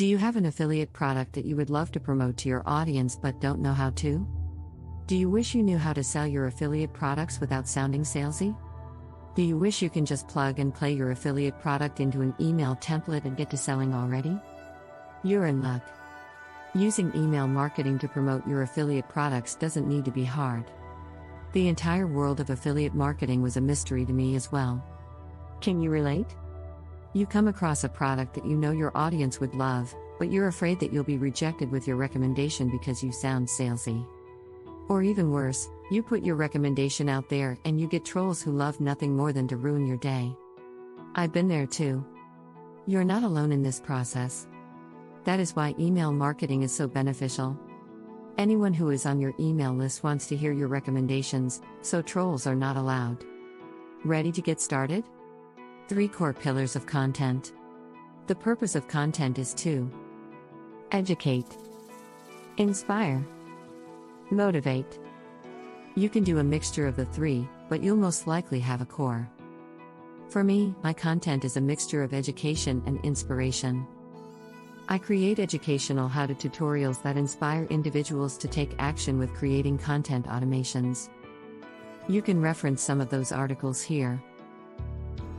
Do you have an affiliate product that you would love to promote to your audience but don't know how to? Do you wish you knew how to sell your affiliate products without sounding salesy? Do you wish you can just plug and play your affiliate product into an email template and get to selling already? You're in luck. Using email marketing to promote your affiliate products doesn't need to be hard. The entire world of affiliate marketing was a mystery to me as well. Can you relate? You come across a product that you know your audience would love, but you're afraid that you'll be rejected with your recommendation because you sound salesy. Or even worse, you put your recommendation out there and you get trolls who love nothing more than to ruin your day. I've been there too. You're not alone in this process. That is why email marketing is so beneficial. Anyone who is on your email list wants to hear your recommendations, so trolls are not allowed. Ready to get started? 3 core pillars of content. The purpose of content is to educate, inspire, motivate. You can do a mixture of the 3, but you'll most likely have a core. For me, my content is a mixture of education and inspiration. I create educational how-to tutorials that inspire individuals to take action with creating content automations. You can reference some of those articles here.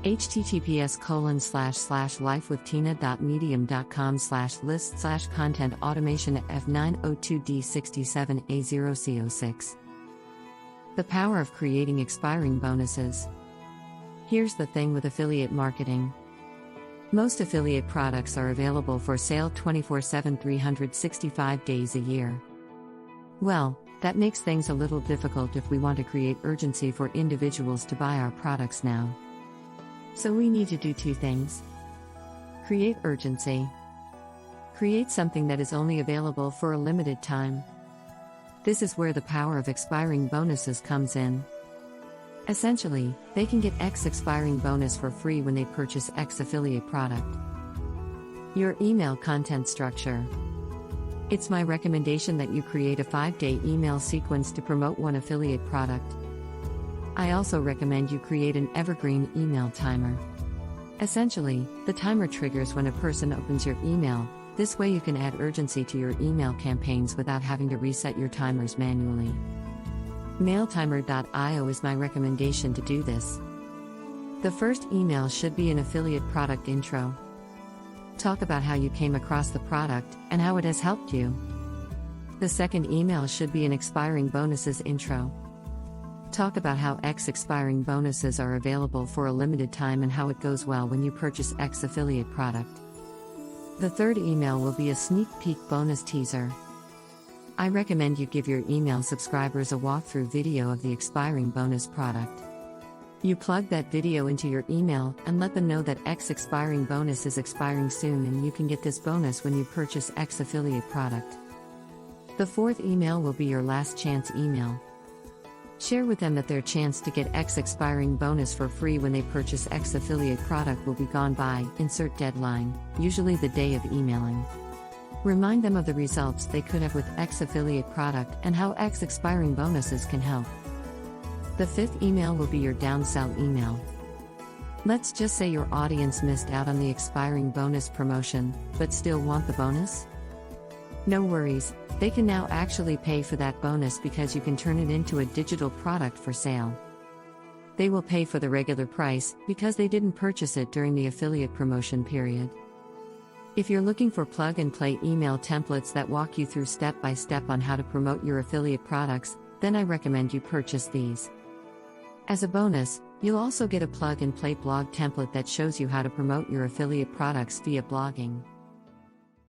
https://lifewithtina.medium.com/list/content automation F902D67A0C06. The power of creating expiring bonuses. Here's the thing with affiliate marketing. Most affiliate products are available for sale 24/7 365 days a year. Well, that makes things a little difficult if we want to create urgency for individuals to buy our products now. So we need to do 2 things. Create urgency. Create something that is only available for a limited time. This is where the power of expiring bonuses comes in. Essentially, they can get X expiring bonus for free when they purchase X affiliate product. Your email content structure. It's my recommendation that you create a 5-day email sequence to promote one affiliate product. I also recommend you create an evergreen email timer. Essentially, the timer triggers when a person opens your email. This way you can add urgency to your email campaigns without having to reset your timers manually. Mailtimer.io is my recommendation to do this. The first email should be an affiliate product intro. Talk about how you came across the product and how it has helped you. The second email should be an expiring bonuses intro. Talk about how X expiring bonuses are available for a limited time and how it goes well when you purchase X affiliate product. The third email will be a sneak peek bonus teaser. I recommend you give your email subscribers a walkthrough video of the expiring bonus product. You plug that video into your email and let them know that X expiring bonus is expiring soon and you can get this bonus when you purchase X affiliate product. The fourth email will be your last chance email. Share with them that their chance to get X expiring bonus for free when they purchase X affiliate product will be gone by, insert deadline, usually the day of emailing. Remind them of the results they could have with X affiliate product and how X expiring bonuses can help. The fifth email will be your downsell email. Let's just say your audience missed out on the expiring bonus promotion, but still want the bonus? No worries, they can now actually pay for that bonus because you can turn it into a digital product for sale. They will pay for the regular price because they didn't purchase it during the affiliate promotion period. If you're looking for plug-and-play email templates that walk you through step-by-step on how to promote your affiliate products, then I recommend you purchase these. As a bonus, you'll also get a plug-and-play blog template that shows you how to promote your affiliate products via blogging.